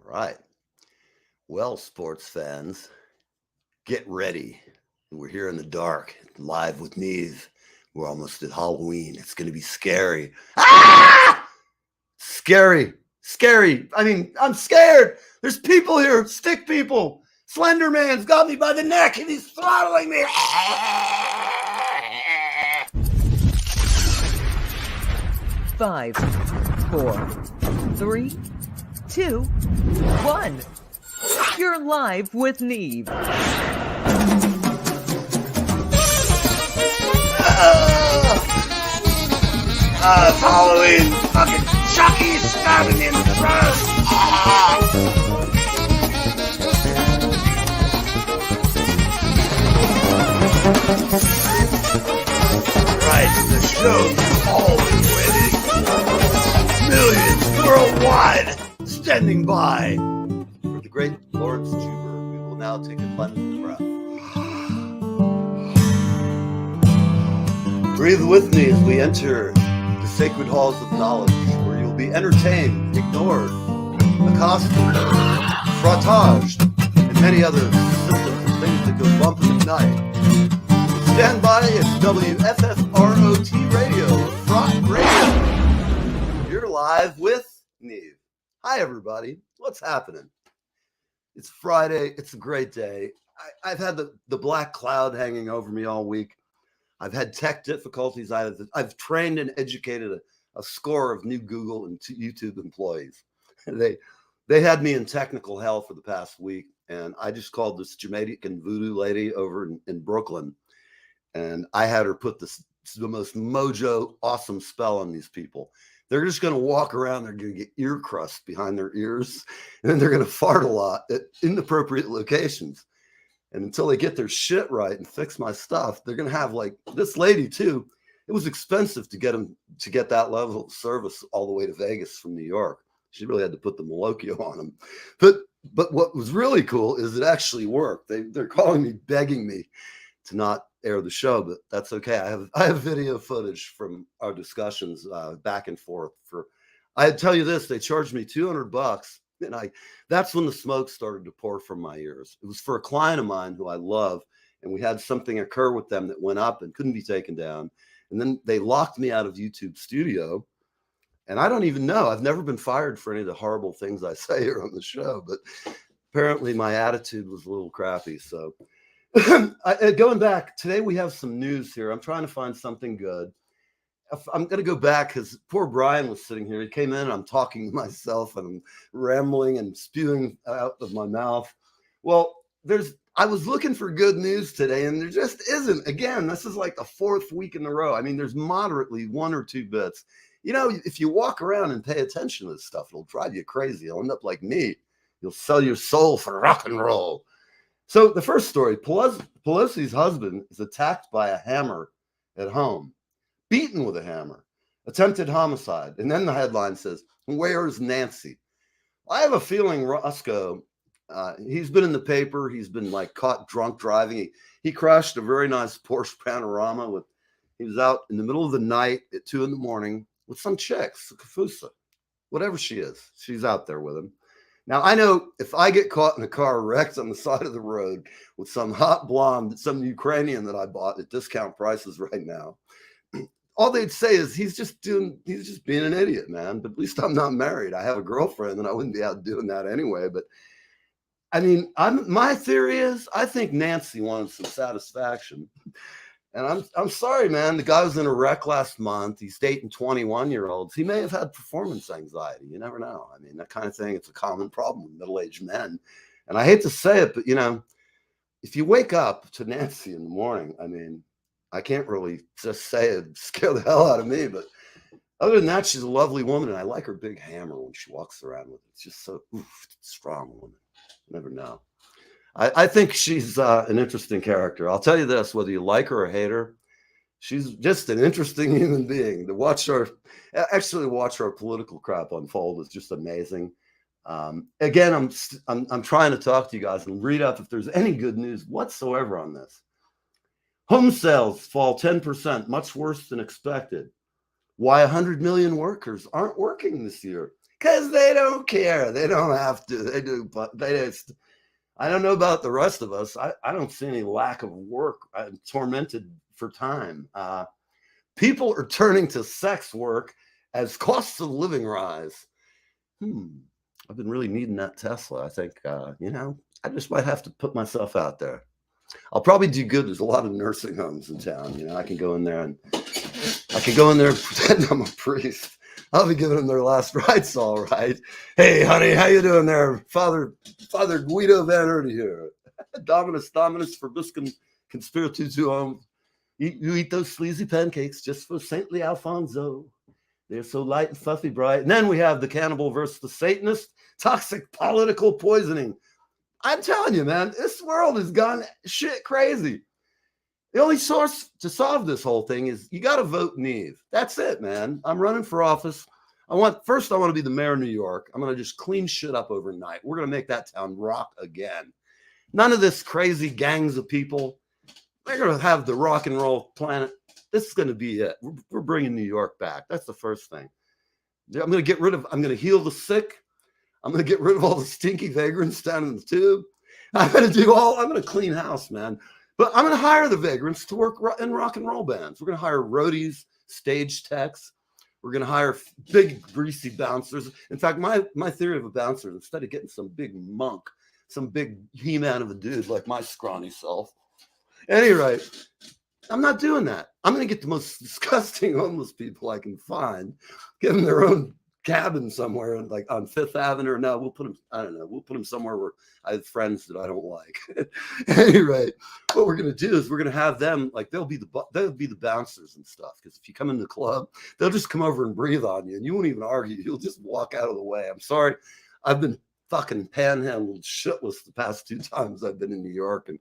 All right. Well, sports fans, get ready. We're here in the dark, live with Neve. We're almost at Halloween. It's going to be scary. Ah! Scary. Scary. I'm scared. There's people here, stick people. Slender Man's got me by the neck and he's throttling me. Five, four, three, two, one. You're live with Neve. It's Halloween. Fucking Chucky's stabbing me in the throat. Right, the show you've all been waiting for. Millions worldwide standing by. For the great Lawrence Juber, we will now take a abundant breath. Breathe with me as we enter the sacred halls of knowledge, where you'll be entertained, ignored, accosted, frautaged, and many other symptoms of things that go bump in the night. Stand by, it's WFFROT Radio, Fraught Radio. You're live with Neve. Hi, everybody. What's happening? It's Friday. It's a great day. I've had the black cloud hanging over me all week. I've had tech difficulties. I've trained and educated a score of new Google and YouTube employees. They had me in technical hell for the past week, and I just called this Jamaican voodoo lady over in Brooklyn, and I had her put the most mojo awesome spell on these people. They're just going to walk around. They're going to get ear crust behind their ears, and then they're going to fart a lot at inappropriate locations. And until they get their shit right and fix my stuff, they're going to have like this lady too. It was expensive to get them to get that level of service all the way to Vegas from New York. She really had to put the Malocchio on them. But what was really cool is it actually worked. They're calling me, begging me to not air the show, but that's okay. I have video footage from our discussions back and forth. I tell you this, they charged me $200. And that's when the smoke started to pour from my ears. It was for a client of mine who I love, and we had something occur with them that went up and couldn't be taken down. And then they locked me out of YouTube Studio. And I don't even know. I've never been fired for any of the horrible things I say here on the show, but apparently my attitude was a little crappy. So going back, today we have some news here. I'm trying to find something good. I'm going to go back because poor Brian was sitting here. He came in and I'm talking to myself and I'm rambling and spewing out of my mouth. Well, I was looking for good news today and there just isn't. Again, this is like the fourth week in a row. I mean, there's moderately one or two bits. You know, if you walk around and pay attention to this stuff, it'll drive you crazy. You'll end up like me. You'll sell your soul for rock and roll. So the first story, Pelosi's husband is attacked by a hammer at home. Beaten with a hammer, attempted homicide. And then the headline says, "Where's Nancy?" I have a feeling Roscoe, he's been in the paper. He's been like caught drunk driving. He crashed a very nice Porsche Panorama he was out in the middle of the night at 2 a.m. with some chick, Kafusa, whatever she is. She's out there with him. Now, I know if I get caught in a car wrecked on the side of the road with some hot blonde, some Ukrainian that I bought at discount prices right now, all they'd say is he's just being an idiot, man. But at least I'm not married. I have a girlfriend and I wouldn't be out doing that anyway. But I mean, my theory is I think Nancy wanted some satisfaction. And I'm sorry, man. The guy was in a wreck last month. He's dating 21-year-olds. He may have had performance anxiety. You never know. I mean, that kind of thing, it's a common problem with middle-aged men. And I hate to say it, but you know, if you wake up to Nancy in the morning, I mean, I can't really just say it, scare the hell out of me, but other than that, she's a lovely woman, and I like her big hammer when she walks around with it. It's just so strong woman. You never know. I think she's an interesting character. I'll tell you this, whether you like her or hate her, she's just an interesting human being. To watch our political crap unfold is just amazing. Again, I'm trying to talk to you guys and read up if there's any good news whatsoever on this. Home sales fall 10%, much worse than expected. Why 100 million workers aren't working this year. Because they don't care. They don't have to. They do, but they just. I don't know about the rest of us. I don't see any lack of work. I'm tormented for time. People are turning to sex work as costs of living rise. I've been really needing that Tesla. I think, I just might have to put myself out there. I'll probably do good. There's a lot of nursing homes in town. I can go in there and pretend I'm a priest. I'll be giving them their last rites, all right. Hey, honey, how you doing there? Father Guido Van Erdy here. Dominus Verbiscum Conspirituum. You eat those sleazy pancakes just for saintly Alfonso. They're so light and fluffy bright. And then we have the cannibal versus the Satanist. Toxic political poisoning. I'm telling you, man, this world has gone shit crazy. The only source to solve this whole thing is you got to vote Neve. That's it, man. I'm running for office. I want to be the mayor of New York. I'm going to just clean shit up overnight. We're going to make that town rock again. None of this crazy gangs of people. They're going to have the rock and roll planet. This is going to be it. We're bringing New York back. That's the first thing. I'm going to heal the sick. I'm going to get rid of all the stinky vagrants down in the tube. I'm going to clean house, man. But I'm going to hire the vagrants to work in rock and roll bands. We're going to hire roadies, stage techs. We're going to hire big, greasy bouncers. In fact, my theory of a bouncer, instead of getting some big monk, some big He-Man of a dude like my scrawny self. Anyway, I'm not doing that. I'm going to get the most disgusting homeless people I can find, give them their own cabin somewhere, like on Fifth Avenue. No, we'll put them somewhere where I have friends that I don't like. Anyway, what we're going to do is we're going to have them, like, they'll be the bouncers and stuff. Because if you come in the club, they'll just come over and breathe on you, and you won't even argue. You'll just walk out of the way. I'm sorry. I've been fucking panhandled shitless the past 2 times I've been in New York, and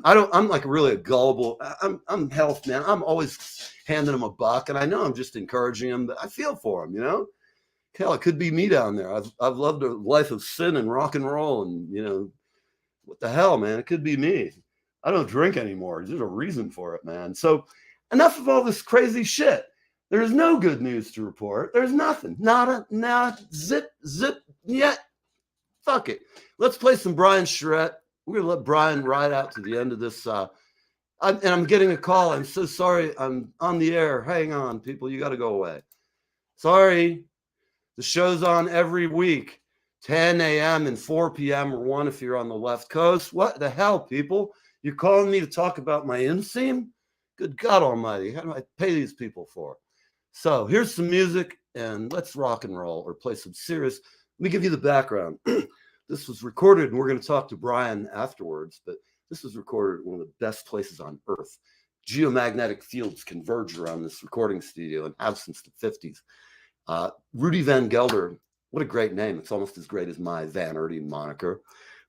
I'm like really a gullible. I'm health, man. I'm always handing them a buck, and I know I'm just encouraging them, but I feel for them, Hell, it could be me down there. I've loved a life of sin and rock and roll, and what the hell, man? It could be me. I don't drink anymore. There's a reason for it, man. So enough of all this crazy shit. There's no good news to report. There's nothing. Nada, zip, yet. Fuck it. Let's play some Brian Charette. We're going to let Brian ride out to the end of this. I'm getting a call. I'm so sorry. I'm on the air. Hang on, people. You got to go away. Sorry. The show's on every week, 10 a.m. and 4 p.m. or 1 if you're on the left coast. What the hell, people? You're calling me to talk about my inseam? Good God almighty. How do I pay these people for? So here's some music, and let's rock and roll or play some serious. Let me give you the background. This was recorded, and we're going to talk to Brian afterwards, but this was recorded at one of the best places on Earth. Geomagnetic fields converge around this recording studio and have since the 50s. Rudy Van Gelder, what a great name. It's almost as great as my Van Erdy moniker,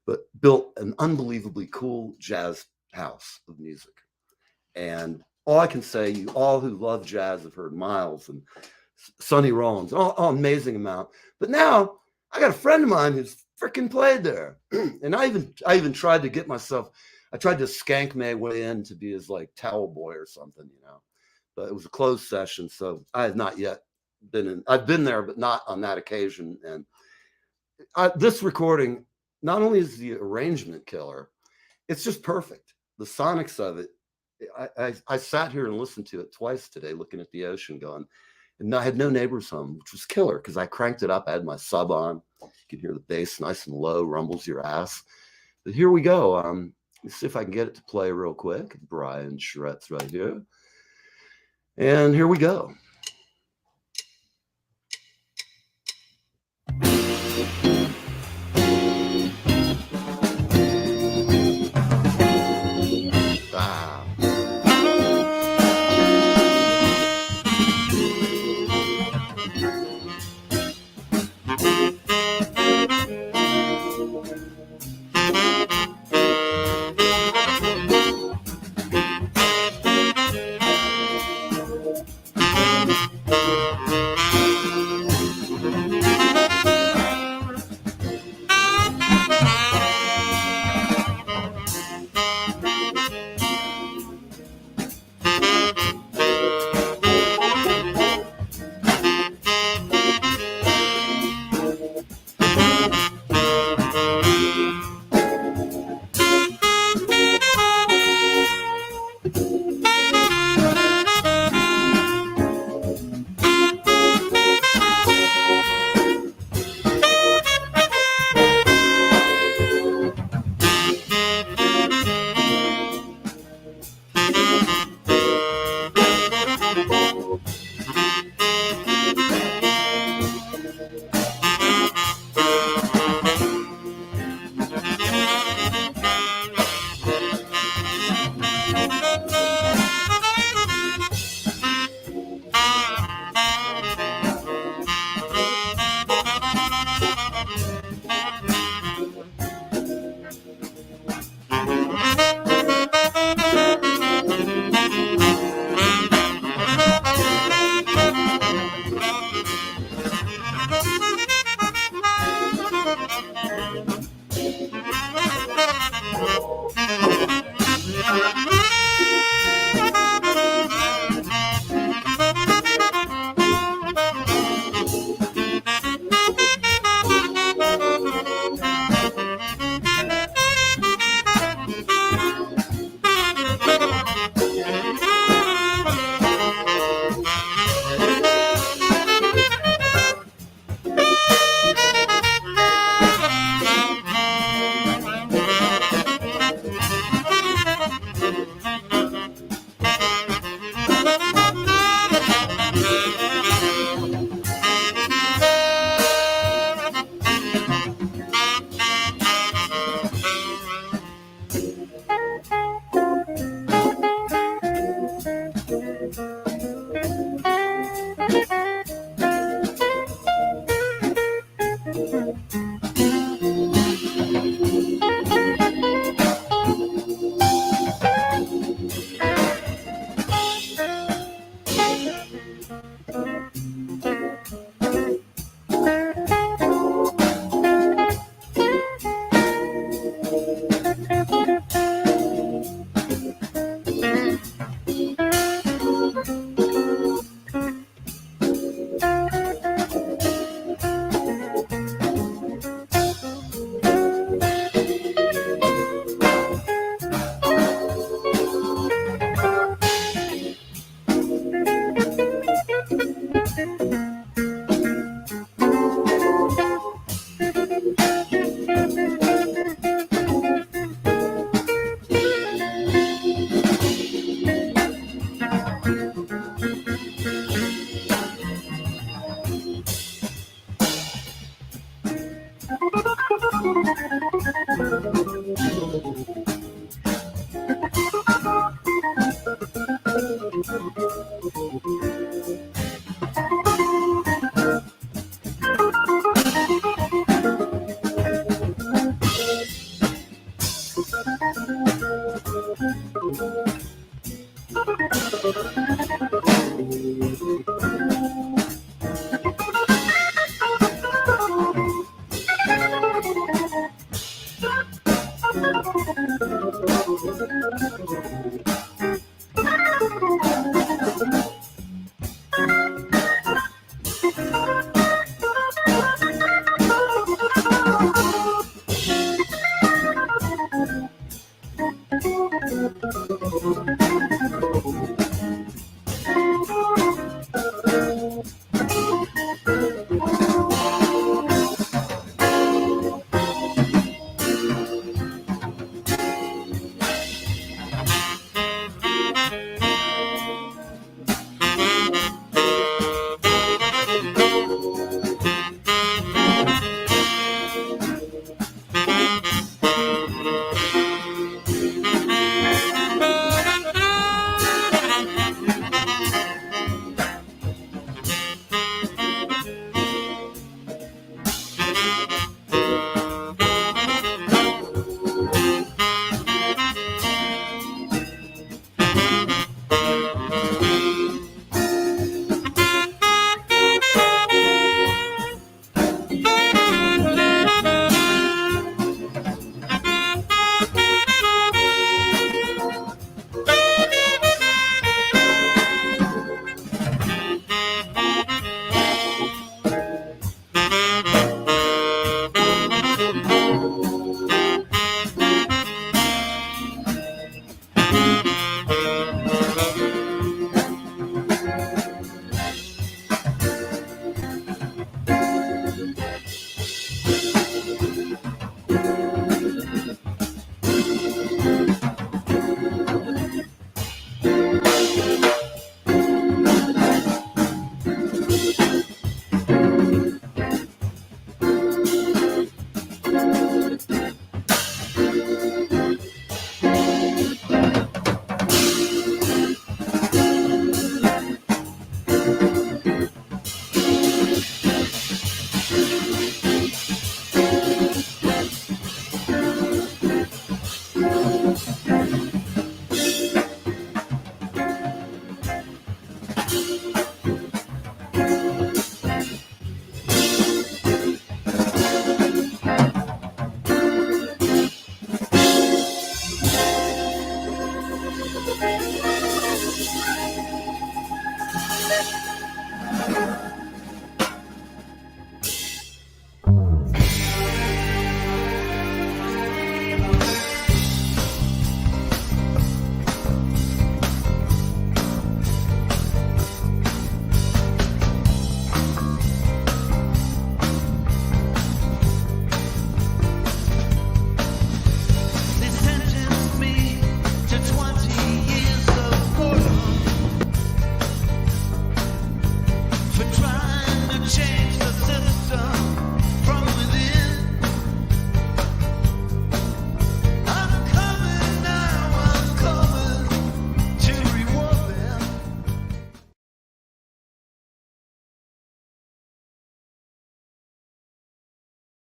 but built an unbelievably cool jazz house of music. And all I can say, you all who love jazz have heard Miles and Sonny Rollins, all amazing amount. But now I got a friend of mine who's freaking played there. And I even tried to get myself, I tried to skank my way in to be his like towel boy or something, but it was a closed session. So I have not yet been in. I've been there, but not on that occasion. And this recording, not only is the arrangement killer, it's just perfect. The sonics of it. I sat here and listened to it twice today, looking at the ocean going, and I had no neighbors home, which was killer because I cranked it up. I had my sub on. You can hear the bass nice and low, rumbles your ass. But here we go. Let's see if I can get it to play real quick. Brian Charette's right here. And here we go.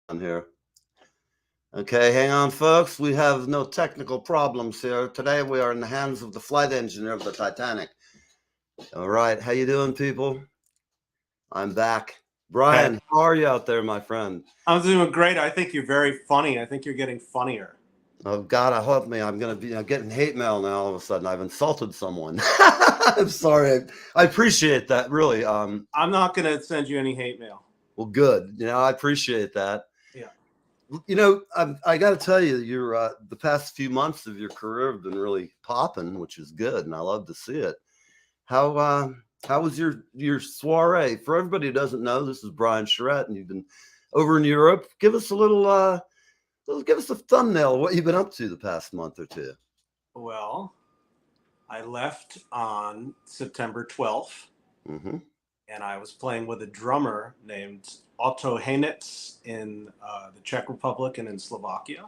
on here. Okay, hang on, folks. We have no technical problems here. Today we are in the hands of the flight engineer of the Titanic. All right, how you doing, people? I'm back. Brian, Hey. how are you out there, my friend? I'm doing great. I think you're very funny. I think you're getting funnier. Oh, God, I hope me. I'm getting hate mail now all of a sudden. I've insulted someone. I'm sorry. I appreciate that, really. I'm not going to send you any hate mail. Well, good. I appreciate that. Yeah. I got to tell you, the past few months of your career have been really popping, which is good, and I love to see it. How was your soiree? For everybody who doesn't know, this is Brian Charette, and you've been over in Europe. Give us give us a thumbnail of what you've been up to the past month or two. Well, I left on September 12th, Mm-hmm. and I was playing with a drummer named Otto Henitz in the Czech Republic and in Slovakia.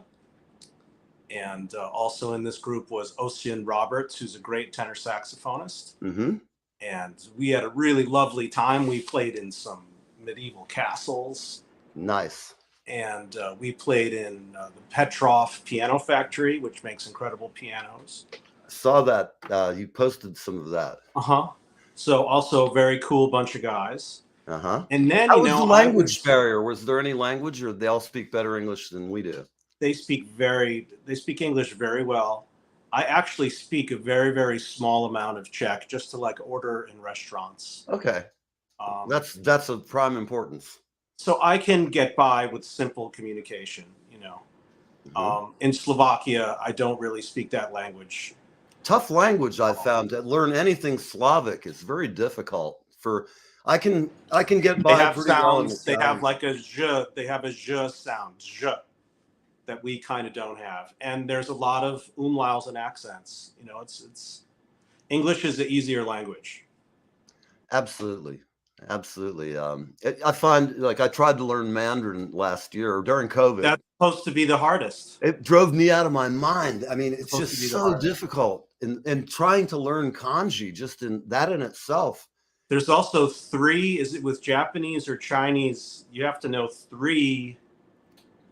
And also in this group was Ossian Roberts, who's a great tenor saxophonist. Mm-hmm. And we had a really lovely time. We played in some medieval castles. Nice. And we played in the Petrov Piano Factory, which makes incredible pianos. I saw that. You posted some of that. Uh-huh. So also a very cool bunch of guys. Uh-huh. And then, How was the language barrier? Was there any language, or they all speak better English than we do? They speak English very well. I actually speak a very, very small amount of Czech just to like order in restaurants. Okay. That's of prime importance. So I can get by with simple communication, Mm-hmm. In Slovakia, I don't really speak that language. Tough language, I've found. To learn anything Slavic is very difficult. I can get by. They have pretty well in sounds. They have Italian. like a zh. They have a zh sound, zh, that we kind of don't have. And there's a lot of umlauts and accents. It's English is the easier language. Absolutely. I find, like, I tried to learn Mandarin last year during COVID. That's supposed to be the hardest. It drove me out of my mind. I mean, it's supposed to just be the so hardest. difficult. And trying to learn kanji, just in itself. There's also three. Is it with Japanese or Chinese? You have to know three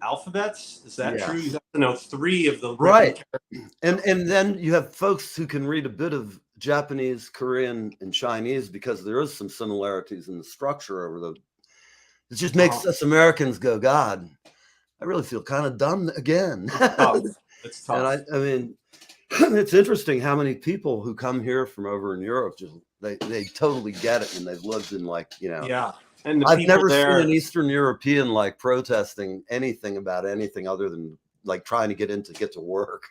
alphabets. Is that true? You have to know three of the right. And then you have folks who can read a bit of Japanese, Korean, and Chinese, because there is some similarities in the structure over the. It just makes us Americans go, God, I really feel kind of dumb again. It's tough. And I mean, it's interesting how many people who come here from over in Europe just they totally get it, and they've lived in Yeah. And I've never seen an Eastern European like protesting anything about anything other than like trying to get to work.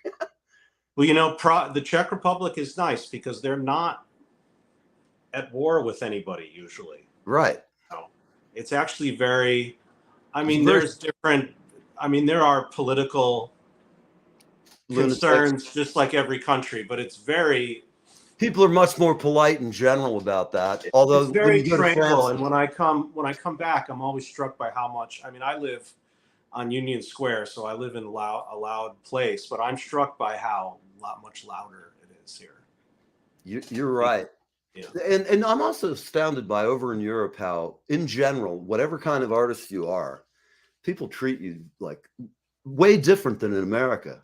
Well, the Czech Republic is nice because they're not at war with anybody usually. Right. It's actually very, there's different, there are political concerns just like every country, but it's very. People are much more polite in general about that. Although it's very tranquil, and when I come back, I'm always struck by how much. I live on Union Square, so I live in a loud place, but I'm struck by how much louder it is here. You're right. Yeah. And I'm also astounded by over in Europe how, in general, whatever kind of artist you are, people treat you like way different than in America.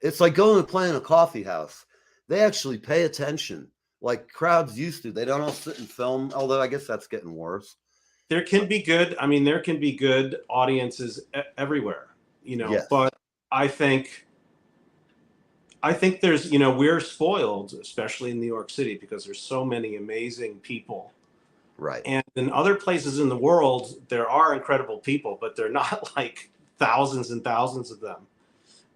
It's like going and playing a coffee house. They actually pay attention like crowds used to. They don't all sit and film, although I guess that's getting worse. There can be good audiences everywhere, yes. But I think there's, we're spoiled, especially in New York City, because there's so many amazing people. Right. And in other places in the world, there are incredible people, but they're not like thousands and thousands of them.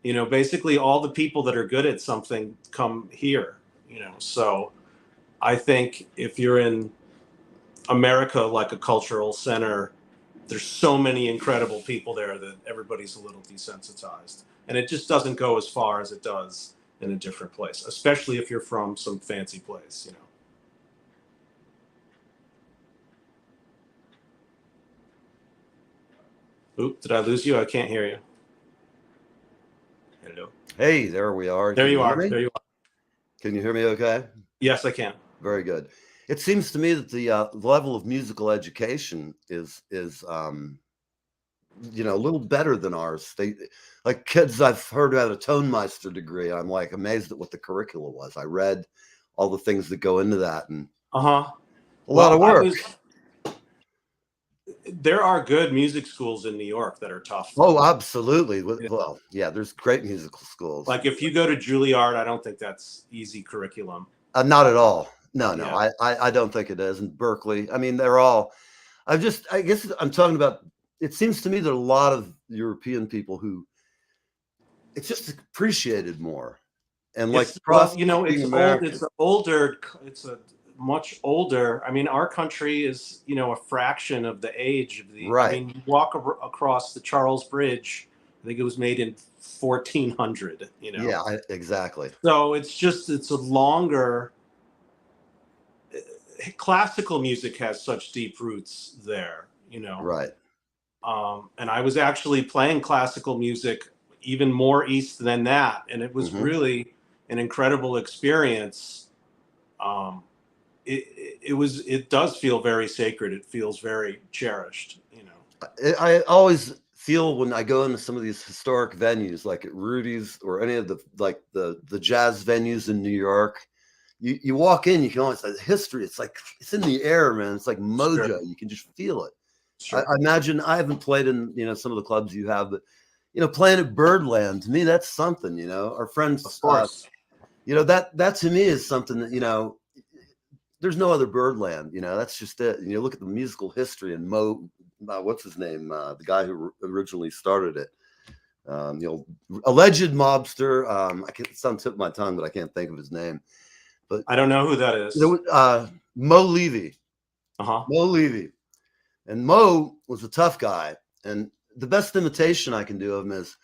Basically all the people that are good at something come here, so I think if you're in America, like a cultural center, there's so many incredible people there that everybody's a little desensitized, and it just doesn't go as far as it does in a different place, especially if you're from some fancy place, Oop, did I lose you? I can't hear you. Hello. Hey, there we are. There you are. There you are. Can you hear me okay? Yes, I can. Very good. It seems to me that the level of musical education is you know, a little better than ours. They like kids I've heard had a Tonmeister degree. I'm like amazed at what the curriculum was. I read all the things that go into that, and Uh-huh. a lot of work. There are good music schools in New York that are tough. Oh, absolutely. Yeah. Well, yeah, there's great musical schools. Like if you go to Juilliard, I don't think that's easy curriculum. Not at all. No, no, Yeah. I don't think it is. And Berkeley, I mean, they're all. I guess I'm talking about. It seems to me that a lot of European people who it's just appreciated more, and like Well, you know, being it's American. old. It's older. It's a much older. I mean, our country is, you know, a fraction of the age of the. Right. I mean, you walk across the Charles Bridge. I think it was made in 1400. You know. Yeah, exactly. So it's a longer. Classical music has such deep roots there. You know. Right. And I was actually playing classical music even more east than that, and it was really an incredible experience. It does feel very sacred. It feels very cherished, you know. I always feel when I go into some of these historic venues, like at Rudy's or any of the jazz venues in New York, you walk in, you can always say the history. It's like it's in the air, man. It's like mojo. Sure. You can just feel it. Sure. I imagine I haven't played in some of the clubs you have, but playing at Birdland, to me that's something. Our friends, of course, that to me is something that there's no other Birdland. That's just it. And you look at the musical history and Mo, what's his name, the guy who originally started it, alleged mobster. I can't. It's on the tip of my tongue, but I can't think of his name. But I don't know who that is. Mo Levy. Mo Levy. And Mo was a tough guy. And the best imitation I can do of him is,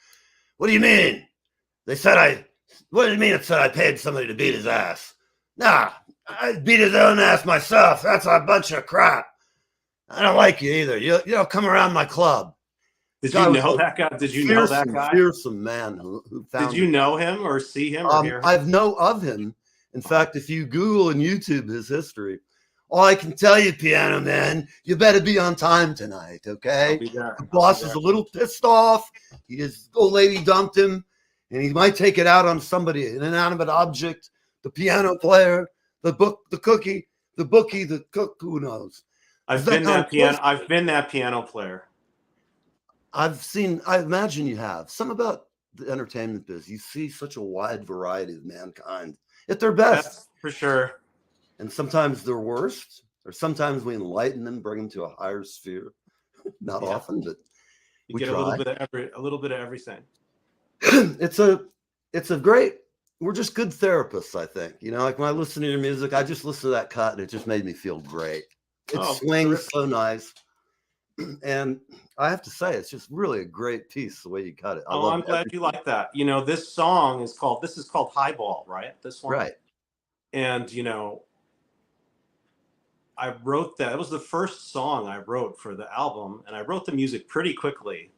what do you mean? What do you mean it said I paid somebody to beat his ass? Nah, I beat his own ass myself. That's a bunch of crap. I don't like you either. You don't come around my club. Did you know that guy? Did you know that guy? Fearsome man who found Did you know him or see him or hear him? I know of him. In fact, if you Google and YouTube his history, all I can tell you, Piano Man, you better be on time tonight, okay? The boss is a little pissed off. His old lady dumped him, and he might take it out on somebody, an inanimate object, the piano player, the cookie, the bookie, the cook, who knows? I've been that piano player. I imagine you have. Some about the entertainment biz. You see such a wide variety of mankind at their best. That's for sure. And sometimes they're worst, or sometimes we enlighten them, bring them to a higher sphere. Not often, but you get a little bit of everything. It's a great. We're just good therapists, I think. Like when I listen to your music, I just listen to that cut, and it just made me feel great. It swings so nice, and I have to say, it's just really a great piece the way you cut it. I'm glad you like that. This song is called Highball, right? This one, right? And I wrote that. It was the first song I wrote for the album, and I wrote the music pretty quickly.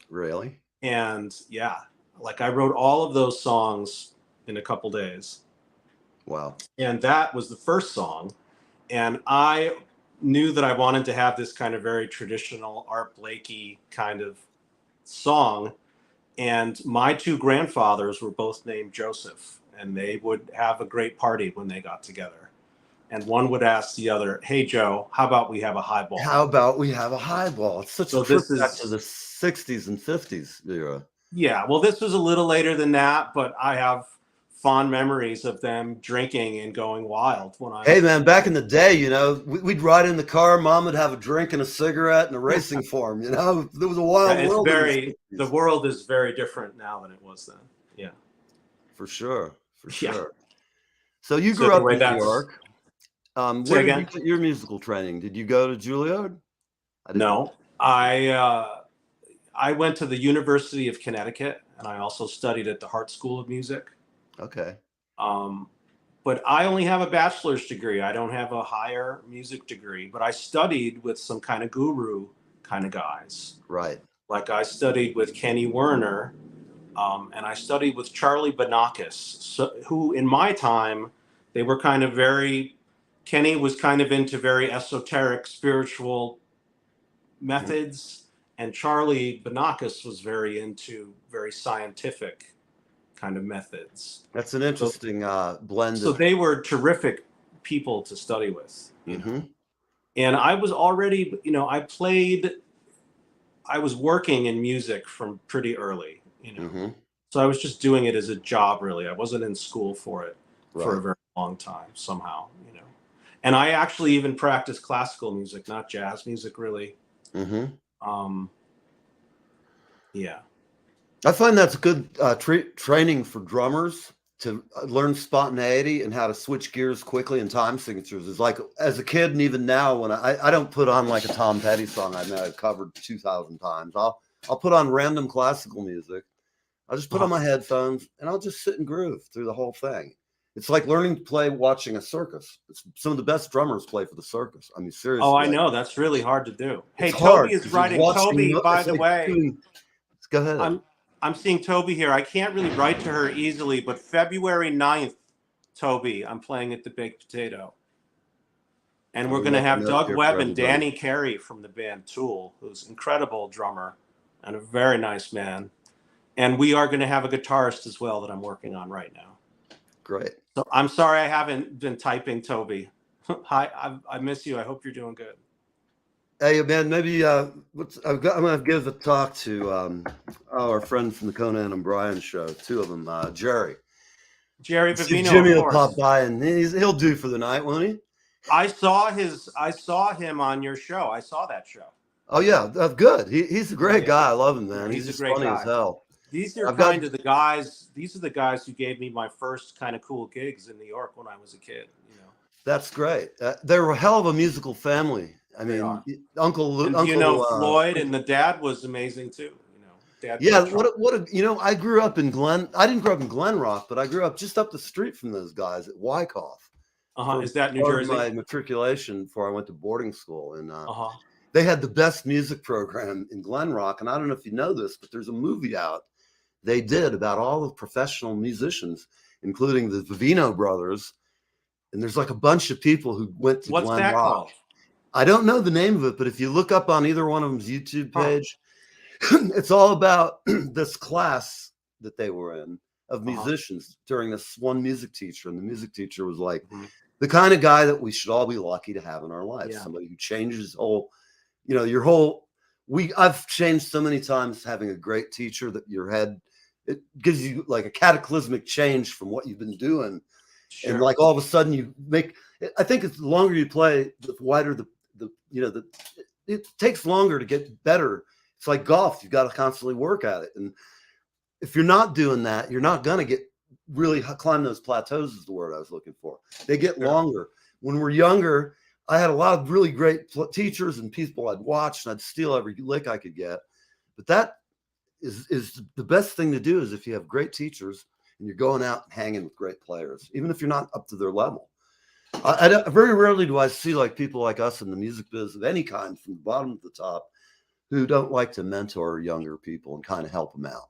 Really? And yeah, like I wrote all of those songs in a couple days. Wow. And that was the first song. And I knew that I wanted to have this kind of very traditional Art Blakey kind of song. And my two grandfathers were both named Joseph, and they would have a great party when they got together. And one would ask the other, "Hey, Joe, how about we have a highball?" How about we have a highball? It's such a trip back to the 60s and 50s era. Yeah, well, this was a little later than that, but I have fond memories of them drinking and going wild when I. Hey, man, back in the day, we'd ride in the car. Mom would have a drink and a cigarette and a racing form. There was a wild world. The world is very different now than it was then. Yeah, for sure. Yeah. So you grew up in New York. Where did you get your musical training? Did you go to Juilliard? No, I went to the University of Connecticut, and I also studied at the Hart School of Music. Okay. But I only have a bachelor's degree. I don't have a higher music degree, but I studied with some kind of guru kind of guys. Right. Like I studied with Kenny Werner, and I studied with Charlie Banakis, who in my time, they were kind of Kenny was kind of into very esoteric spiritual methods, And Charlie Banakis was very into very scientific kind of methods. That's an interesting blend. So they were terrific people to study with, you know. And I was already, you know, I was working in music from pretty early, you know. So I was just doing it as a job, really. I wasn't in school for it for a very long time somehow, you know. And I actually even practiced classical music, not jazz music, really. Yeah. I find that's good training for drummers to learn spontaneity and how to switch gears quickly and time signatures. Is like as a kid and even now when I don't put on like a Tom Petty song I've covered 2,000 times. I'll put on random classical music. I'll just put on my headphones and I'll just sit and groove through the whole thing. It's like learning to play watching a circus. Some of the best drummers play for the circus. I mean, seriously. Oh, I know. That's really hard to do. Hey, Toby is writing. Toby, by the way. Go ahead. I'm seeing Toby here. I can't really write to her easily, but February 9th, Toby, I'm playing at the Baked Potato. And we're going to have Doug Webb and Danny Carey from the band Tool, who's an incredible drummer and a very nice man. And we are going to have a guitarist as well that I'm working on right now. Great. So I'm sorry I haven't been typing, Toby. Hi, I miss you. I hope you're doing good. Hey, man, maybe I'm going to give a talk to our friend from the Conan and Brian show, two of them, Jerry Vivino. Jimmy will pop by and he'll do for the night, won't he? I saw him on your show. I saw that show. Oh, yeah, that's good. He's a great guy. I love him, man. He's just a great funny guy. As hell. These are the guys. These are the guys who gave me my first kind of cool gigs in New York when I was a kid. You know, that's great. They were a hell of a musical family. I mean, Uncle, you know, Floyd and the dad was amazing too. You know, Dad. Yeah, you know, I grew up in I didn't grow up in Glen Rock, but I grew up just up the street from those guys at Wyckoff. Is that New Jersey? My matriculation before I went to boarding school, and they had the best music program in Glen Rock. And I don't know if you know this, but there's a movie out they did about all the professional musicians, including the Vivino brothers. And there's like a bunch of people who went to Glen Rock. Called? I don't know the name of it, but if you look up on either one of them's YouTube page, it's all about this class that they were in of musicians during this one music teacher. And the music teacher was like the kind of guy that we should all be lucky to have in our lives. Yeah. Somebody who changes whole, you know, your whole, I've changed so many times having a great teacher that your head, it gives you like a cataclysmic change from what you've been doing. Sure. And like all of a sudden you make, I think it's the longer you play, the wider it takes longer to get better. It's like golf. You've got to constantly work at it. And if you're not doing that, you're not going to get really climb those plateaus is the word I was looking for. They get longer. When we're younger, I had a lot of really great teachers and people I'd watch and I'd steal every lick I could get. But that is the best thing to do is if you have great teachers and you're going out and hanging with great players, even if you're not up to their level. Very rarely do I see like people like us in the music biz of any kind from the bottom to the top who don't like to mentor younger people and kind of help them out.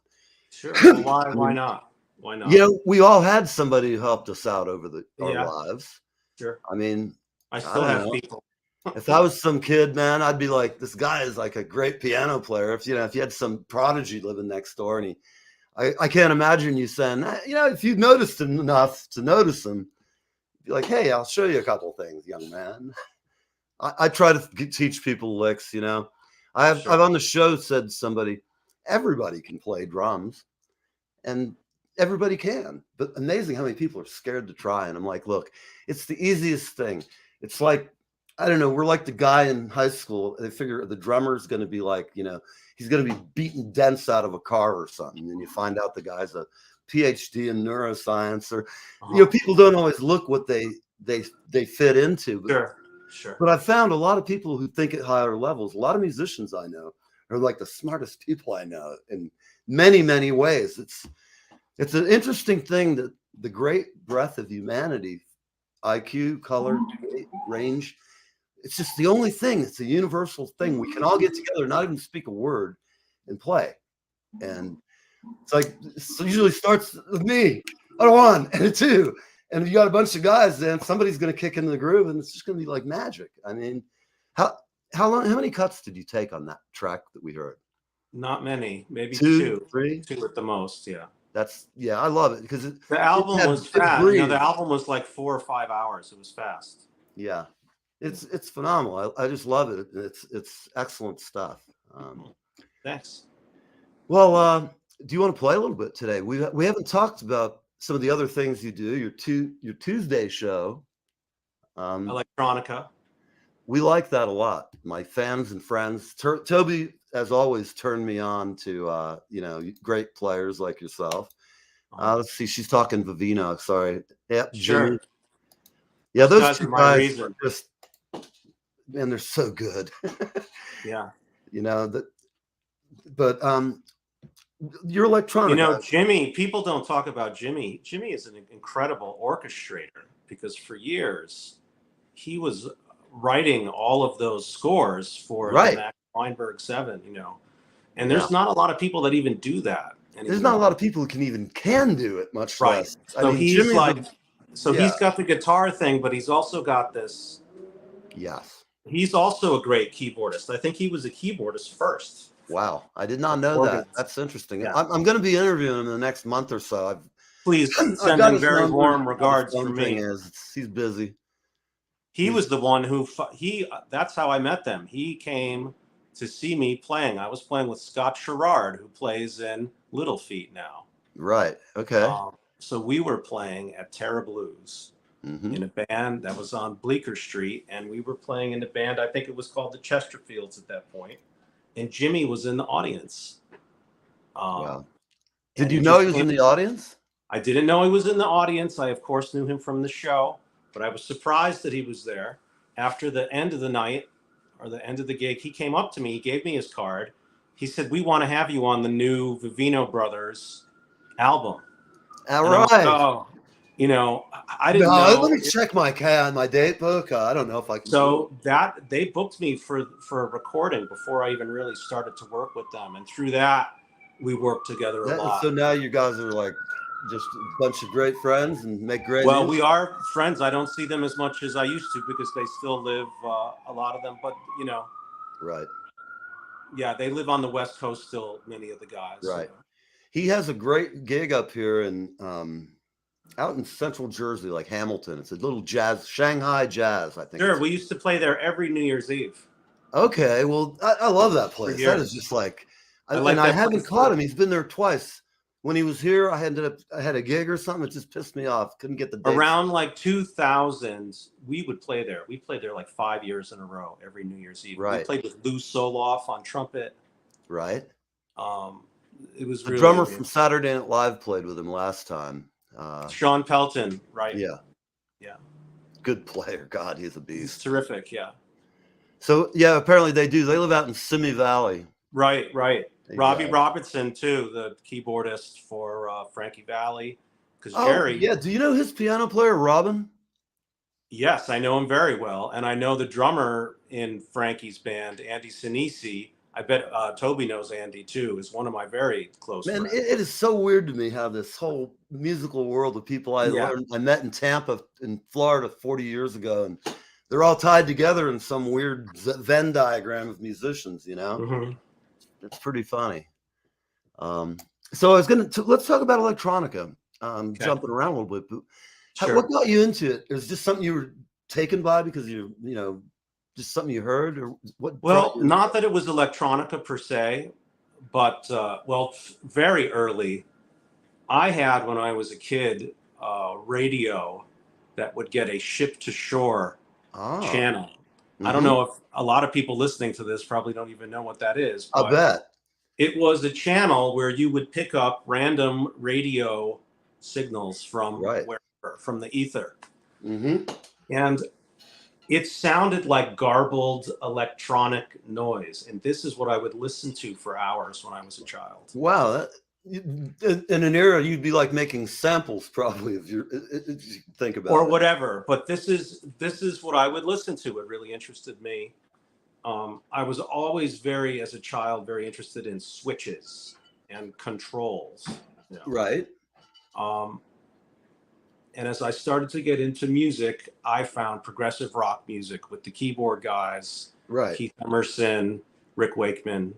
Sure. Well, why not? Why not? You know, we all had somebody who helped us out over our lives. Sure. I mean, I still have people. If I was some kid, man, I'd be like, this guy is like a great piano player. If you had some prodigy living next door and I can't imagine you saying, you know, if you noticed enough to notice him, be like, hey, I'll show you a couple things, young man. I try to teach people licks, you know. I've on the show said somebody, everybody can play drums and everybody can, but amazing how many people are scared to try. And I'm like, look, it's the easiest thing. It's like, I don't know, we're like the guy in high school. They figure the drummer's going to be like, you know, he's going to be beating dents out of a car or something. And you find out the guy's a PhD in neuroscience or, you know, people don't always look what they fit into. But, Sure. But I found a lot of people who think at higher levels. A lot of musicians I know are like the smartest people I know in many, many ways. It's an interesting thing that the great breadth of humanity, IQ, color, range, it's just the only thing. It's a universal thing. We can all get together, not even speak a word, and play. And it's like, it usually starts with me, a one and a two. And if you got a bunch of guys, then somebody's going to kick into the groove and it's just going to be like magic. I mean, How many cuts did you take on that track that we heard? Not many, maybe Two, two, three. two at the most. Yeah. Yeah, I love it because The album was it fast. You know, the breathes. album was like 4 or 5 hours. It was fast. Yeah, it's phenomenal. I just love it. It's excellent stuff. Thanks. Well, do you want to play a little bit today? We haven't talked about some of the other things you do. Your Tuesday show. Electronica. We like that a lot. My fans and friends. Toby, as always, turned me on to great players like yourself. Let's see. She's talking Vivino. Sorry. Yeah, Sure. Jimmy. Yeah, those are two my guys reason. are just, man, they're so good. Yeah. You know that, but your electronic. You know, Jimmy. People don't talk about Jimmy. Jimmy is an incredible orchestrator because for years he was writing all of those scores for the Max Weinberg 7. You know, and there's not a lot of people that even do that anymore. There's not a lot of people who can do it, much less. So he's he's got the guitar thing, but he's also got this. Yes. He's also a great keyboardist. I think he was a keyboardist first. Wow, I did not know that. That's interesting. Yeah. I'm going to be interviewing him in the next month or so. Please send him very warm regards from me. He's busy. He was the one who that's how I met them. He came to see me playing. I was playing with Scott Sherrard, who plays in Little Feat now. Right. Okay. So we were playing at Terra Blues in a band that was on Bleecker Street, and we were playing in a band. I think it was called the Chesterfields at that point, and Jimmy was in the audience. Wow. Did you know he was in the audience? I didn't know he was in the audience. I, of course, knew him from the show, but I was surprised that he was there. After the end of the night or the end of the gig, he came up to me. He gave me his card. He said, "We want to have you on the new Vivino Brothers album." All right. Oh, you know, I didn't know. Let me check my date book. I don't know if I can. So they booked me for a recording before I even really started to work with them, and through that we worked together a lot. So now you guys are like just a bunch of great friends and make great. Well, we are friends. I don't see them as much as I used to because they still live, a lot of them. But you know, right? Yeah, they live on the West Coast still. Many of the guys, right? He has a great gig up here in out in Central Jersey, like Hamilton. It's a little jazz, Shanghai jazz, I think. Sure, we used to play there every New Year's Eve. Okay, well, I love that place. That is just like, I haven't caught him. He's been there twice. When he was here, I had a gig or something. It just pissed me off. Couldn't get the dates. Around like 2000, we would play there. We played there like 5 years in a row, every New Year's Eve. Right. We played with Lou Soloff on trumpet. Right. It was the really drummer from Saturday Night Live played with him last time. Sean Pelton, right? Yeah. Yeah. Good player. God, he's a beast. He's terrific. Yeah. So yeah, apparently they do. They live out in Simi Valley. Right. Robbie Robertson too, the keyboardist for Frankie Valli. Because Jerry. Yeah. Do you know his piano player, Robin? Yes, I know him very well, and I know the drummer in Frankie's band, Andy Sinisi. I bet Toby knows Andy too. Is one of my very close friends. It is so weird to me how this whole musical world of people I met in Tampa, in Florida, 40 years ago, and they're all tied together in some weird Venn diagram of musicians. You know, it's pretty funny. So I was let's talk about electronica. Jumping around a little bit. But what got you into it? Is this something you were taken by because you know? Just something you heard, or what? Well, not that it was electronica per se, but very early, I had when I was a kid radio that would get a ship to shore channel. I don't know if a lot of people listening to this probably don't even know what that is. I bet it was a channel where you would pick up random radio signals from from the ether, and it sounded like garbled electronic noise, and this is what I would listen to for hours when I was a child. Wow. In an era, you'd be like making samples probably if you think about it. Or whatever. But this is what I would listen to. It really interested me. I was always as a child, very interested in switches and controls. You know? Right. And as I started to get into music, I found progressive rock music with the keyboard guys Right. Keith Emerson, Rick Wakeman,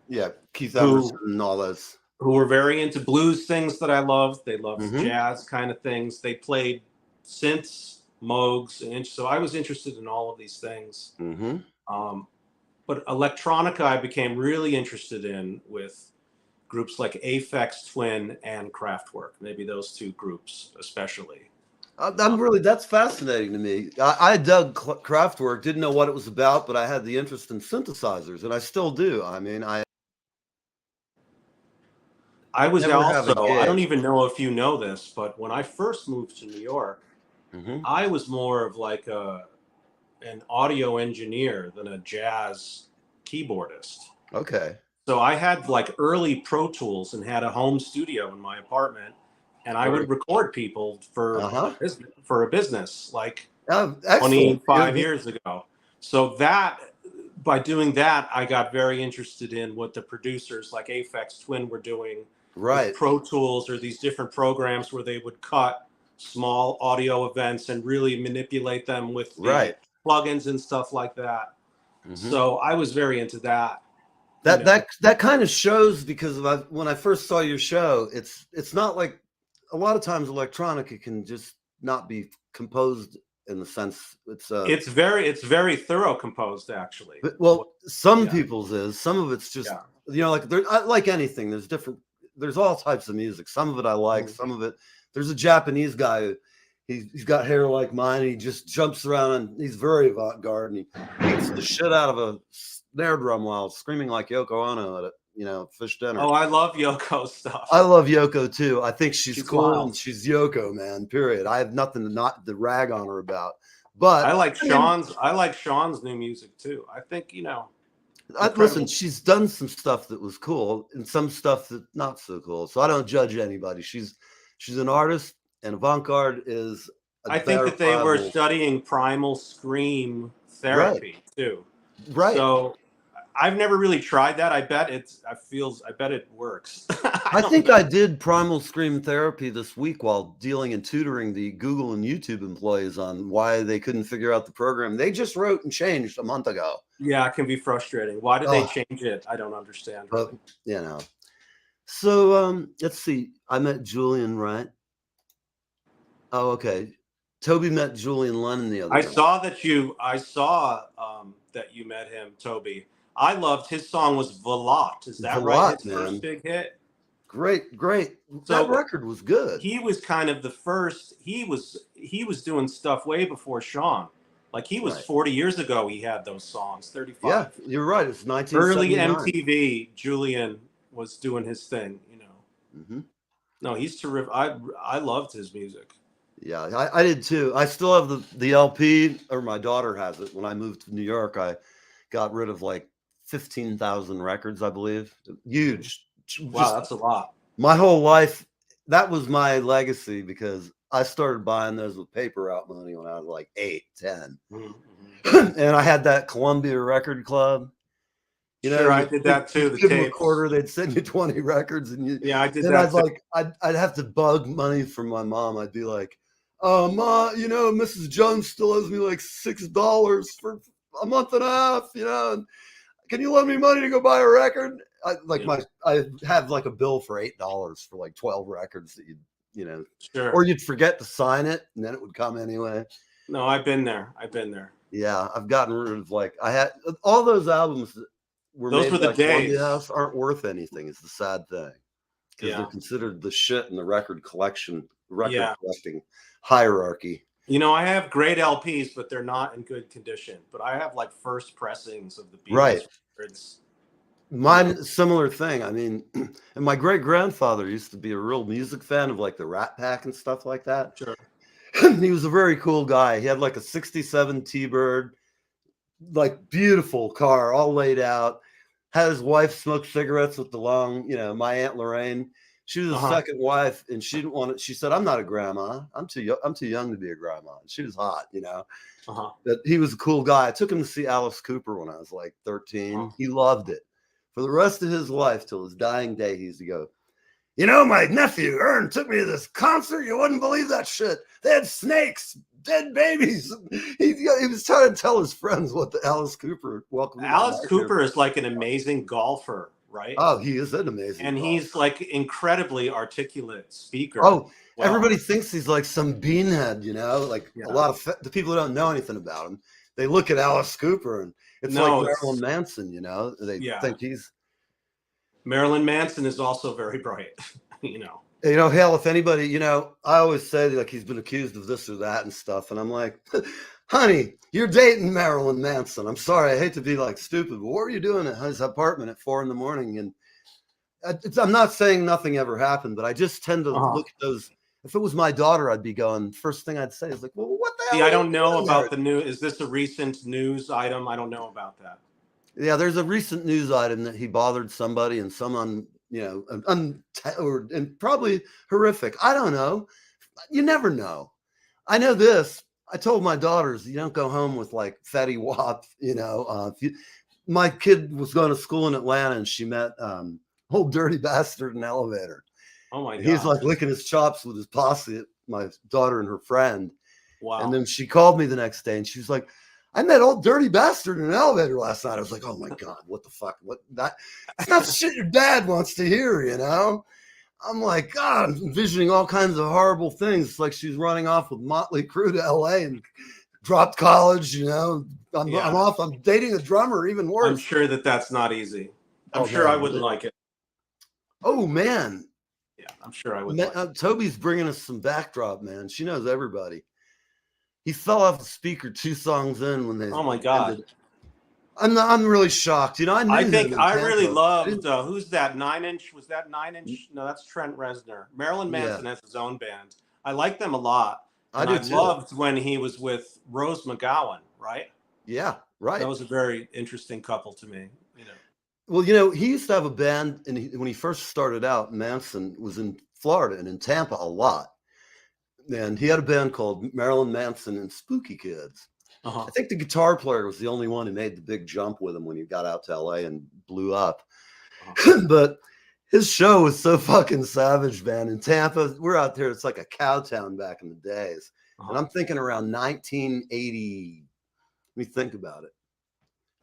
Yeah. Keith who Emerson and all those. who were very into blues things that I loved. They loved Mm-hmm. jazz kind of things. They played synths, Moogs, and so I was interested in all of these things. Mm-hmm. But electronica, I became really interested in with groups like Aphex Twin and Kraftwerk. Maybe those two groups, especially. That's fascinating to me. I dug Kraftwerk, didn't know what it was about, but I had the interest in synthesizers, and I still do. I mean, I was never have a also, I don't gig. even know if you know this, but when I first moved to New York, Mm-hmm. I was more of like an audio engineer than a jazz keyboardist. Okay. So I had like early Pro Tools and had a home studio in my apartment, and I would record people for a business like Excellent. 25 years ago. So by doing that, I got very interested in what the producers like Aphex Twin were doing Right. with Pro Tools or these different programs where they would cut small audio events and really manipulate them with the plugins and stuff like that. Mm-hmm. So I was very into that. That kind of shows, because when I first saw your show, it's not like a lot of times electronica can just not be composed in the sense it's very thorough composed, actually. Well, some people's is, some of it's just like anything. There's all types of music. Some of it I like, some of it. There's a Japanese guy who he's got hair like mine. And he just jumps around and he's very avant-garde, and he beats the shit out of a snare drum while screaming like Yoko Ono at fish dinner. Oh, I love Yoko stuff. I love Yoko too. I think she's cool wild. And she's Yoko, man. Period. I have nothing to rag on her about. But I like Sean's new music too. I think listen, she's done some stuff that was cool and some stuff that's not so cool. So I don't judge anybody. She's an artist, and avant-garde is. I think that they were studying primal scream therapy too. Right. So I've never really tried that. I bet it works. I think I did primal scream therapy this week while dealing and tutoring the Google and YouTube employees on why they couldn't figure out the program. They just wrote and changed a month ago. Yeah, it can be frustrating. Why did they change it? I don't understand. Really. But, So let's see. I met Julian, right? Oh, okay. Toby met Julian Lennon the other day. I saw that you met him, Toby. I loved his song was Velotte. Is that right? His first big hit. Great. So that record was good. He was kind of the first. He was doing stuff way before Sean. Like he was 40 years ago. He had those songs. 35. Yeah, you're right. It's 1979. Early MTV. Julian was doing his thing. Mm-hmm. No, he's terrific. I loved his music. Yeah, I did too. I still have the LP, or my daughter has it. When I moved to New York, I got rid of like 15,000 records, I believe. Huge. Wow, that's a lot. My whole life, that was my legacy, because I started buying those with paper route money when I was like 8, 10. Mm-hmm. And I had that Columbia Record Club. Sure, I did that too. The tape recorder, they'd send you 20 records, and I did that. I'd I'd have to bug money from my mom. I'd be like, Ma, Mrs. Jones still owes me like $6 for a month and a half, and can you lend me money to go buy a record? I have like a bill for $8 for like 12 records that sure. Or you'd forget to sign it and then it would come anyway. No, I've been there. Yeah, I've gotten rid of I had all those albums that were those made were the days. House aren't worth anything. It's the sad thing, because they're considered the shit in the record collecting hierarchy. I have great LPs, but they're not in good condition. But I have like first pressings of the Beatles. Right. Records. Mine, similar thing. I mean, and my great grandfather used to be a real music fan of like the Rat Pack and stuff like that. Sure. He was a very cool guy. He had like a 67 T-Bird, like beautiful car, all laid out. Had his wife smoke cigarettes with the long, my Aunt Lorraine. She was his second wife, and she didn't want it. She said, "I'm not a grandma. I'm too young to be a grandma." And she was hot, But he was a cool guy. I took him to see Alice Cooper when I was like 13. He loved it. For the rest of his life, till his dying day, he used to go, You know, my nephew Ern took me to this concert. You wouldn't believe that shit. They had snakes, dead babies. He was trying to tell his friends what the Alice Cooper welcome. Alice Cooper is like an amazing golfer, right? Oh, he is an amazing and golfer. He's like incredibly articulate speaker. Oh, everybody thinks he's like some beanhead, you know, like Yeah. a lot of the people who don't know anything about him. They look at Alice Cooper and it's like Marilyn Manson, you know. They think he's. Marilyn Manson is also very bright, you know. You know, hell, if anybody, you know, I always say like he's been accused of this or that and stuff, and I'm like, honey, you're dating Marilyn Manson. I'm sorry, I hate to be like stupid, but what were you doing at his apartment at 4 a.m? And I'm not saying nothing ever happened, but I just tend to look at those. If it was my daughter, I'd be going. First thing I'd say is like, well, what the hell? See, I don't know about the news. Is this a recent news item? I don't know about that. Yeah, there's a recent news item that he bothered somebody and someone, you know, and probably horrific. I don't know. You never know. I know this. I told my daughters, you don't go home with like Fetty Wap, you know. My kid was going to school in Atlanta and she met old dirty bastard in an elevator. Oh my God. He's like licking his chops with his posse, my daughter and her friend. Wow. And then she called me the next day and she was like, I met old dirty bastard in an elevator last night. I was like, oh my God, what the fuck? That's not shit your dad wants to hear, you know? I'm like, God, I'm envisioning all kinds of horrible things. It's like she's running off with Motley Crue to LA and dropped college, you know? I'm off. I'm dating a drummer, even worse. I'm sure that's not easy. I'm sure I wouldn't like it. Oh, man. Yeah, I'm sure I would. Toby's bringing us some backdrop, man. She knows everybody. He fell off the speaker 2 songs in when they. Oh my God! I'm really shocked. You know, I really loved. Who's that? 9 Inch? Was that 9 Inch? No, that's Trent Reznor. Marilyn Manson has his own band. I like them a lot. I loved when he was with Rose McGowan. Right? Yeah, right. That was a very interesting couple to me. You know. Well, you know, he used to have a band, and when he first started out, Manson was in Florida and in Tampa a lot. And he had a band called Marilyn Manson and Spooky Kids. I think the guitar player was the only one who made the big jump with him when he got out to LA and blew up. But his show was so fucking savage, man. In Tampa, we're out there. It's like a cow town back in the days. And I'm thinking around 1980. Let me think about it.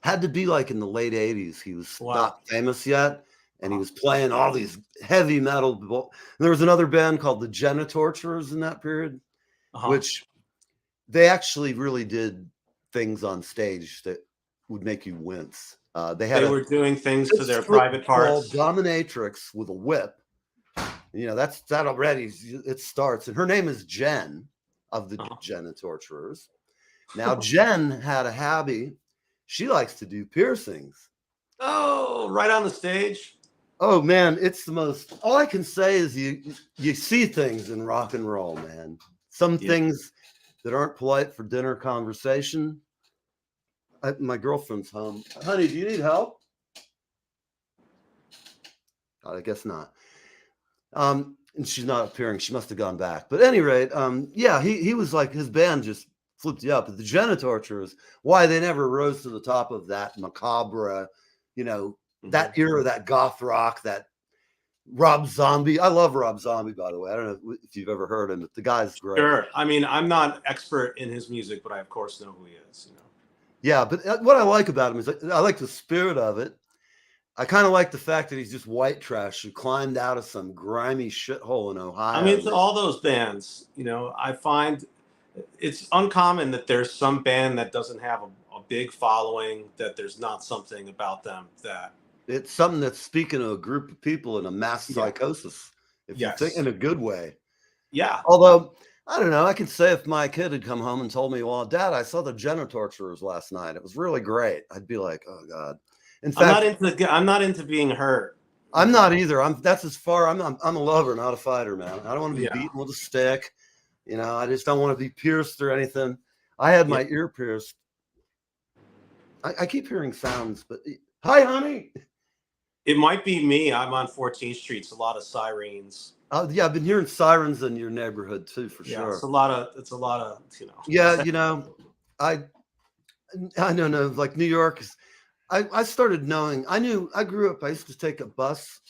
Had to be like in the late 80s. He was not famous yet. And he was playing all these heavy metal. And there was another band called the Genitorturers in that period, which they actually really did things on stage that would make you wince. They were doing things to their private parts. Dominatrix with a whip. You know, that already, it starts. And her name is Jen of the Genitorturers. Now, Jen had a hobby. She likes to do piercings. Oh, right on the stage. Oh man, it's the most. All I can say is you see things in rock and roll, man. Some things that aren't polite for dinner conversation. My girlfriend's home. Honey, do you need help? I guess not. And she's not appearing. She must have gone back. But at any rate, yeah, he was like, his band just flipped you up. But the Genitorturers, why they never rose to the top of that macabre, you know, that era, that goth rock, that Rob Zombie. I love Rob Zombie, by the way. I don't know if you've ever heard him, but the guy's great. Sure. I mean, I'm not expert in his music, but I of course know who he is. You know. Yeah, but what I like about him is I like the spirit of it. I kind of like the fact that he's just white trash who climbed out of some grimy shithole in Ohio. I mean, it's all those bands, you know, I find it's uncommon that there's some band that doesn't have a big following, that there's not something about them that. It's something that's speaking to a group of people in a mass psychosis, if you think in a good way. Yeah. Although, I don't know, I can say if my kid had come home and told me, well, Dad, I saw the Genitorturers last night. It was really great. I'd be like, oh, God. In fact, I'm not into being hurt. I'm not either. That's as far. I'm a lover, not a fighter, man. I don't want to be beaten with a stick. You know, I just don't want to be pierced or anything. I had my ear pierced. I keep hearing sounds, but hi, honey. It might be me. I'm on 14th Street. It's a lot of sirens. Yeah, I've been hearing sirens in your neighborhood too, for sure. It's a lot of, you know. Yeah, you know, I don't know, like New York is. I started knowing. I grew up. I used to take a bus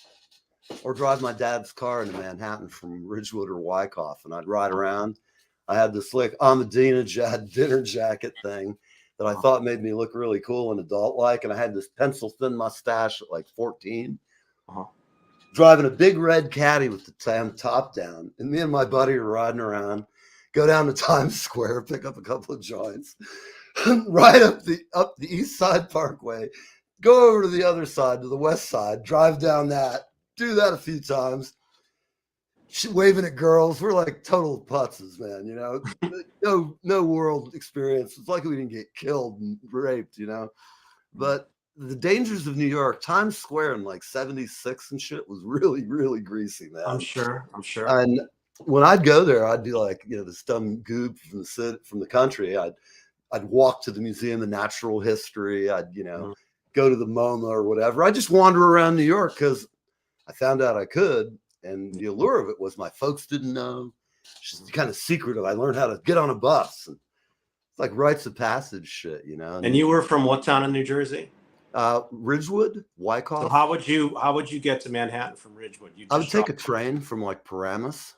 or drive my dad's car into Manhattan from Ridgewood or Wyckoff, and I'd ride around. I had this like Ahmadinejad dinner jacket thing that I thought made me look really cool and adult-like, and I had this pencil-thin mustache at like 14. Driving a big red caddy with the top down, and me and my buddy are riding around, go down to Times Square, pick up a couple of joints, ride up the East Side Parkway, go over to the other side, to the West Side, drive down that, do that a few times, waving at girls. We're like total putzes, man, you know, no world experience. It's like we didn't get killed and raped, you know, but the dangers of New York, Times Square in like 76 and shit was really, really greasy, man. I'm sure. And when I'd go there, I'd be like, you know, this dumb goob from the country. I'd walk to the Museum of Natural History. I'd, you know, go to the MoMA or whatever. I just wander around New York because I found out I could. And the allure of it was my folks didn't know. It's just kind of secretive. I learned how to get on a bus. And it's like rites of passage shit, you know. And you were from what town in New Jersey? Ridgewood, Wyckoff. So how would you get to Manhattan from Ridgewood? I would take a train from like Paramus.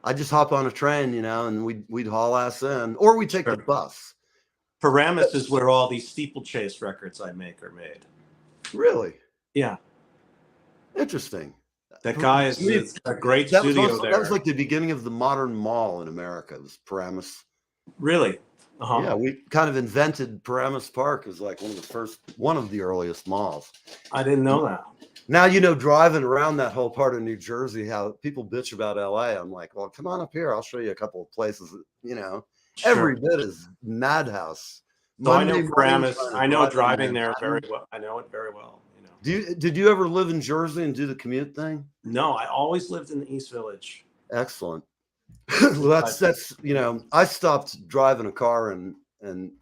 I'd just hop on a train, you know, and we'd haul ass in, or we'd take the bus. Paramus is where all these steeplechase records I make are made. Really? Yeah. Interesting. That guy is a great studio there. That was like the beginning of the modern mall in America. It was Paramus. Really? Yeah, we kind of invented Paramus Park as like one of the earliest malls. I didn't know that. Now, you know, driving around that whole part of New Jersey, how people bitch about LA. I'm like, well, come on up here. I'll show you a couple of places that, you know, every bit is madhouse. So I know Paramus. I know driving there very well. I know it very well. You know. Did you ever live in Jersey and do the commute thing? No, I always lived in the East Village. Excellent. Well, that's you know, I stopped driving a car in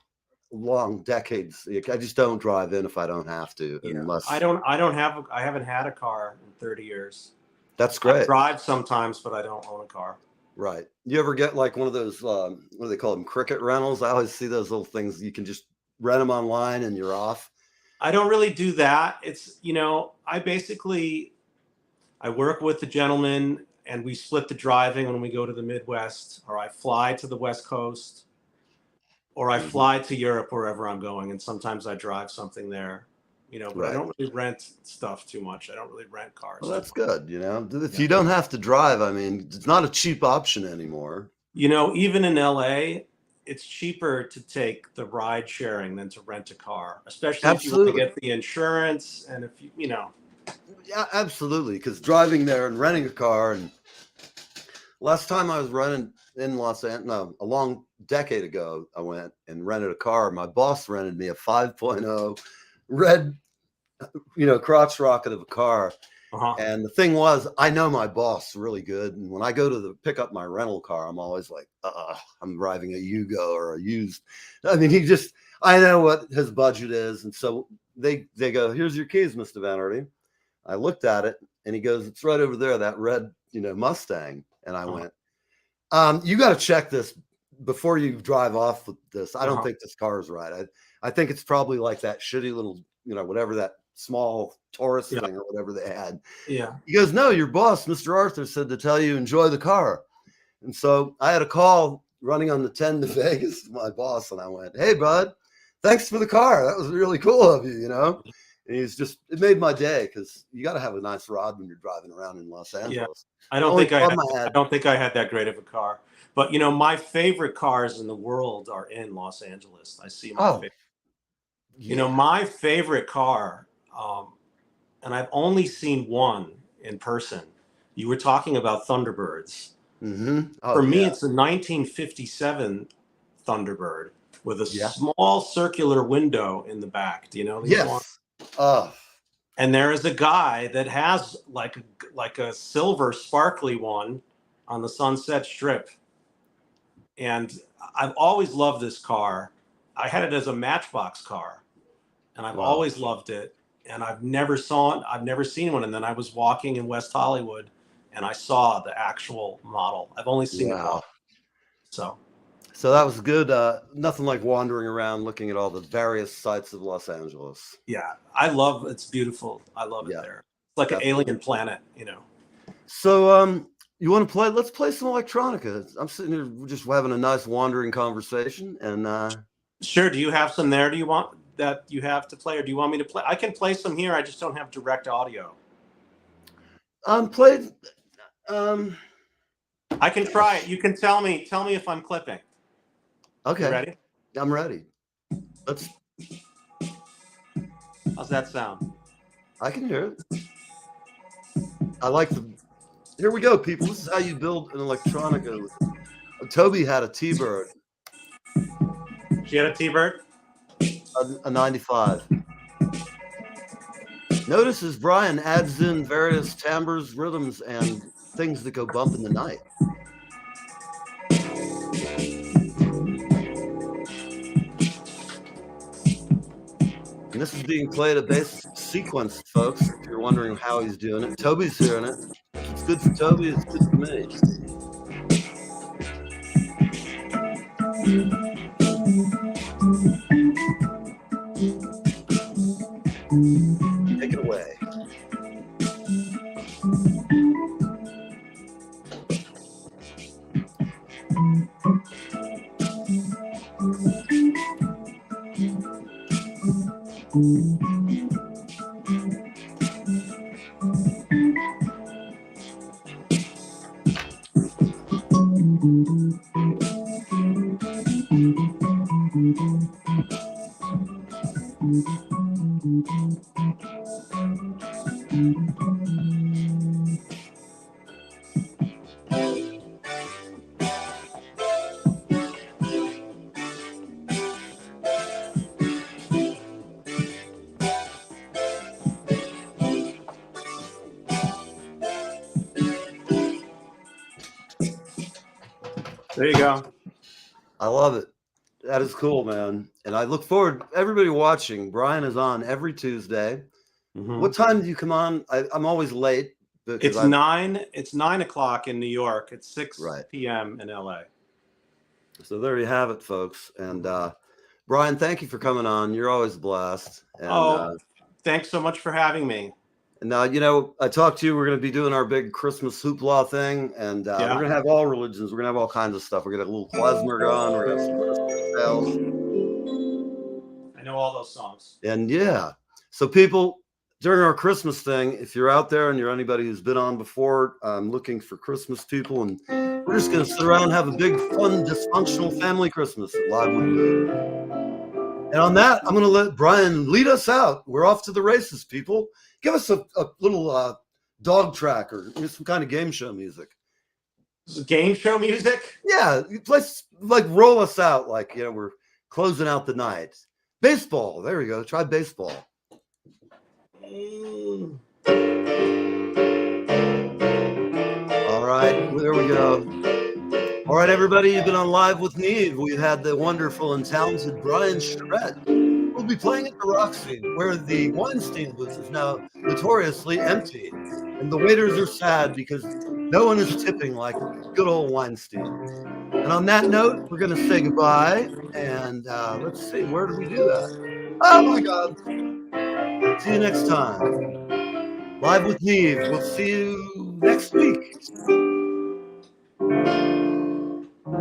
long decades. I just don't drive in if I don't have to. Yeah. Unless I haven't had a car in 30 years. That's great. I drive sometimes, but I don't own a car. Right. You ever get like one of those what do they call them, cricket rentals? I always see those little things. You can just rent them online and you're off. I don't really do that. It's, you know, I work with the gentleman and we split the driving when we go to the Midwest, or I fly to the West Coast, or I fly to Europe, wherever I'm going. And sometimes I drive something there, you know, but I don't really rent stuff too much. I don't really rent cars. Well, that's good. You know, if you don't have to drive, I mean, it's not a cheap option anymore. You know, even in LA, it's cheaper to take the ride sharing than to rent a car, especially if you want to get the insurance. And if you know. Yeah, absolutely. Because driving there and renting a car, and last time I was running in Los Angeles, a long decade ago, I went and rented a car. My boss rented me a 5.0 red, you know, crotch rocket of a car. And the thing was, I know my boss really good. And when I go to pick up my rental car, I'm always like, I'm driving a Yugo or a used. I mean, I know what his budget is. And so they go, here's your keys, Mr. Van Erty. I looked at it and he goes, it's right over there, that red, you know, Mustang. And I went, you got to check this before you drive off with this. I don't think this car is right. I think it's probably like that shitty little, you know, whatever that small Taurus thing or whatever they had. Yeah. He goes, no, your boss, Mr. Arthur, said to tell you enjoy the car. And so I had a call running on the 10 to Vegas to my boss. And I went, hey, bud, thanks for the car. That was really cool of you, you know? And it made my day, because you got to have a nice rod when you're driving around in Los Angeles. Yeah. I don't think I had that great of a car. But, you know, my favorite cars in the world are in Los Angeles. I see my favorite. Yeah. You know, my favorite car, and I've only seen one in person. You were talking about Thunderbirds. For me, it's a 1957 Thunderbird with a small circular window in the back. Do you know these ones? And there is a guy that has like a silver sparkly one on the Sunset Strip. And I've always loved this car. I had it as a Matchbox car, and I've always loved it. And I've never seen one. And then I was walking in West Hollywood and I saw the actual model. I've only seen it once. So that was good. Nothing like wandering around looking at all the various sites of Los Angeles. Yeah, it's beautiful. I love it there. It's like an Definitely. alien planet, you know. So, you want to play? Let's play some electronica. I'm sitting here just having a nice wandering conversation, and Sure. Do you have some there? Do you want that you have to play, or do you want me to play? I can play some here. I just don't have direct audio. played. Um, I can try it. You can tell me if I'm clipping. okay, You ready? I'm ready. Let's. How's that sound? I can hear it. I like the. Here we go, people. This is how you build an electronica. Toby had a T-Bird, She had a T-Bird. a 95. Notice as Brian adds in various timbres, rhythms, and things that go bump in the night. And this is being played a bass sequence, folks, if you're wondering how he's doing it. Toby's hearing it. If it's good for Toby, it's good for me. Take it away. There you go. I love it. That is cool, man. And I look forward, everybody watching. Brian is on every Tuesday. Mhm. What time do you come on? I'm always late. It's 9 o'clock in New York. It's 6 Right. p.m. in LA. So there you have it, folks. And Brian, thank you for coming on. You're always a blast. And, Thanks so much for having me. and I talked to you. We're going to be doing our big Christmas hoopla thing, and we're going to have all religions. We're going to have all kinds of stuff. We're going to have a little klezmer going. We're going to have some Christmas bells. I know all those songs. And yeah, so people, during our Christmas thing, if you're out there and you're anybody who's been on before, I'm looking for Christmas people, and we're just going to sit around and have a big, fun, dysfunctional family Christmas at Live with Neve. And on that, I'm going to let Brian lead us out. We're off to the races, people. Give us a little dog track or some kind of game show music. Game show music? Yeah, let's roll us out like, we're closing out the night. Baseball. There we go. Try baseball. All right, there we go. All right, everybody, you've been on Live with Neve. We've had the wonderful and talented Brian Charette. We'll be playing at the Roxy, where the Weinstein booth is now notoriously empty. And the waiters are sad because no one is tipping like good old Weinstein. And on that note, we're going to say goodbye. And let's see, where do we do that? Oh, my God. See you next time. Live with Neve. We'll see you next week.